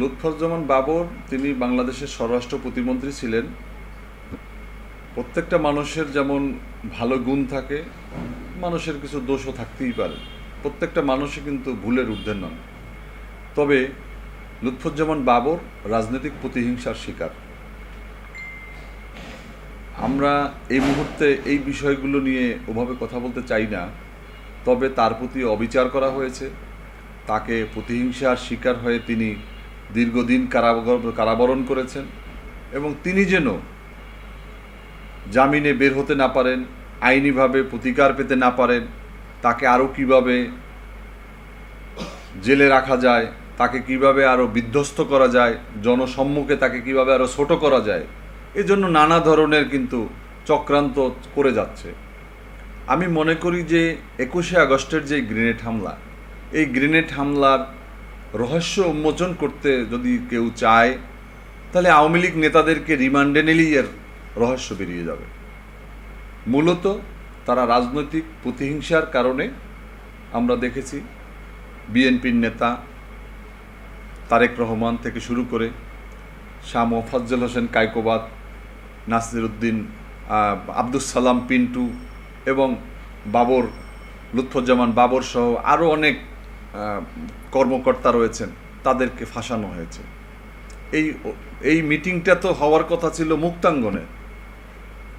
লুৎফুজ্জামান বাবর তিনি বাংলাদেশের স্বরাষ্ট্র প্রতিমন্ত্রী ছিলেন। প্রত্যেকটা মানুষের যেমন ভালো গুণ থাকে, মানুষের কিছু দোষও থাকতেই পারে। প্রত্যেকটা মানুষই কিন্তু ভুলের ঊর্ধ্বে নন। তবে লুৎফুজ্জামান বাবর রাজনৈতিক প্রতিহিংসার শিকার। আমরা এই মুহূর্তে এই বিষয়গুলো নিয়ে ওভাবে কথা বলতে চাই না, তবে তার প্রতি অবিচার করা হয়েছে। তাকে প্রতিহিংসার শিকার হয়ে তিনি দীর্ঘদিন কারাবরণ করেছেন এবং তিনি যেন জামিনে বের হতে না পারেন, আইনিভাবে প্রতিকার পেতে না পারেন, তাকে আরও কিভাবে জেলে রাখা যায়, তাকে কিভাবে আরও বিধ্বস্ত করা যায়, জনসম্মুখে তাকে কিভাবে আরও ছোট করা যায়, এজন্য নানা ধরনের কিন্তু চক্রান্ত করে যাচ্ছে। আমি মনে করি যে 21শে আগস্টের যে গ্রেনেড হামলা, এই গ্রেনেড হামলার রহস্য উন্মোচন করতে যদি কেউ চায়, তাহলে আওয়ামী লীগ নেতাদেরকে রিমান্ডে নিলেই এর রহস্য বেরিয়ে যাবে। মূলত তারা রাজনৈতিক প্রতিহিংসার কারণে আমরা দেখেছি বিএনপির নেতা তারেক রহমান থেকে শুরু করে শাহ মোফাজ্জল হোসেন কায়কোবাদ, নাসির উদ্দিন, আব্দুস সালাম পিন্টু এবং বাবর, লুৎফুজ্জামান বাবর সহ আরও অনেক কর্মকর্তা রয়েছেন, তাদেরকে ফাঁসানো হয়েছে। এই মিটিংটা তো হওয়ার কথা ছিল মুক্তাঙ্গনে।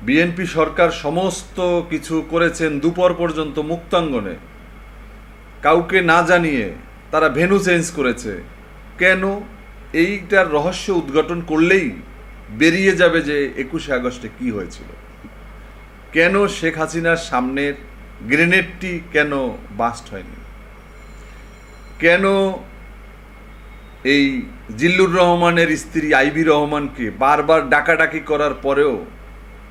বিএনপি সরকার সমস্ত কিছু করেছেন দুপুর পর্যন্ত মুক্তাঙ্গনে, কাউকে না জানিয়ে তারা ভেন্যু চেঞ্জ করেছে। কেন? এইটার রহস্য উদ্ঘাটন করলেই বেরিয়ে যাবে যে 21শে আগস্টে কি হয়েছিল। কেন শেখ হাসিনার সামনের গ্রেনেডটি কেন বাস্ট হয়নি, কেন এই জিল্লুর রহমানের স্ত্রী আইভি রহমানকে বারবার ডাকাডাকি করার পরেও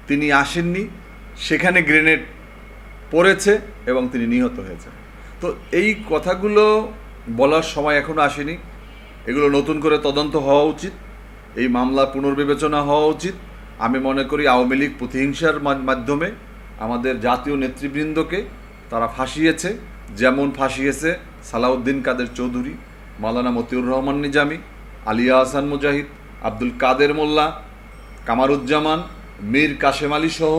তিনি আসেননি, সেখানে গ্রেনেড পড়েছে এবং তিনি নিহত হয়েছেন। তো এই কথাগুলো বলার সময় এখনও আসেনি। এগুলো নতুন করে তদন্ত হওয়া উচিত, এই মামলা পুনর্বিবেচনা হওয়া উচিত। আমি মনে করি আওয়ামী লীগ প্রতিহিংসার মাধ্যমে আমাদের জাতীয় নেতৃবৃন্দকে তারা ফাঁসিয়েছে, যেমন ফাঁসিয়েছে সালাউদ্দিন কাদের চৌধুরী, মাওলানা মতিউর রহমান নিজামী, আলিয়া আহসান মুজাহিদ, আব্দুল কাদের মোল্লা, কামারুজ্জামান, মীর কাশেম আলী সহ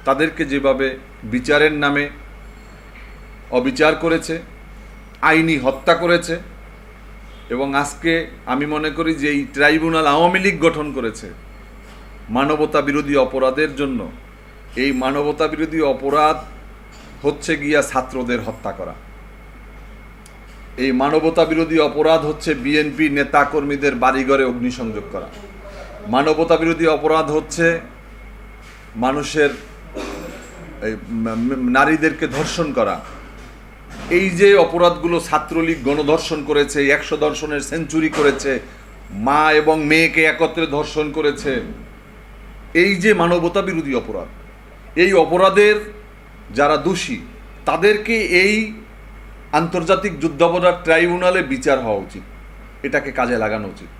তাদেরকে যেভাবে বিচারের নামে অবিচার করেছে, আইনি হত্যা করেছে। এবং আজকে আমি মনে করি যে এই ট্রাইব্যুনাল আওয়ামী লীগ গঠন করেছে মানবতা বিরোধী অপরাধের জন্য। এই মানবতা বিরোধী অপরাধ হচ্ছে গিয়া ছাত্রদের হত্যা করা, এই মানবতা বিরোধী অপরাধ হচ্ছে বিএনপি নেতা কর্মীদের বাড়িঘরে অগ্নিসংযোগ করা, মানবতা বিরোধী অপরাধ হচ্ছে মানুষের নারীদেরকে ধর্ষণ করা। এই যে অপরাধগুলো ছাত্রলীগ গণধর্ষণ করেছে, 100 ধর্ষণের সেঞ্চুরি করেছে, মা এবং মেয়েকে একত্রে ধর্ষণ করেছে, এই যে মানবতা বিরোধী অপরাধ, এই অপরাধের যারা দোষী তাদেরকে এই আন্তর্জাতিক যুদ্ধাপরাধ ট্রাইব্যুনালে বিচার হওয়া উচিত, এটাকে কাজে লাগানো উচিত।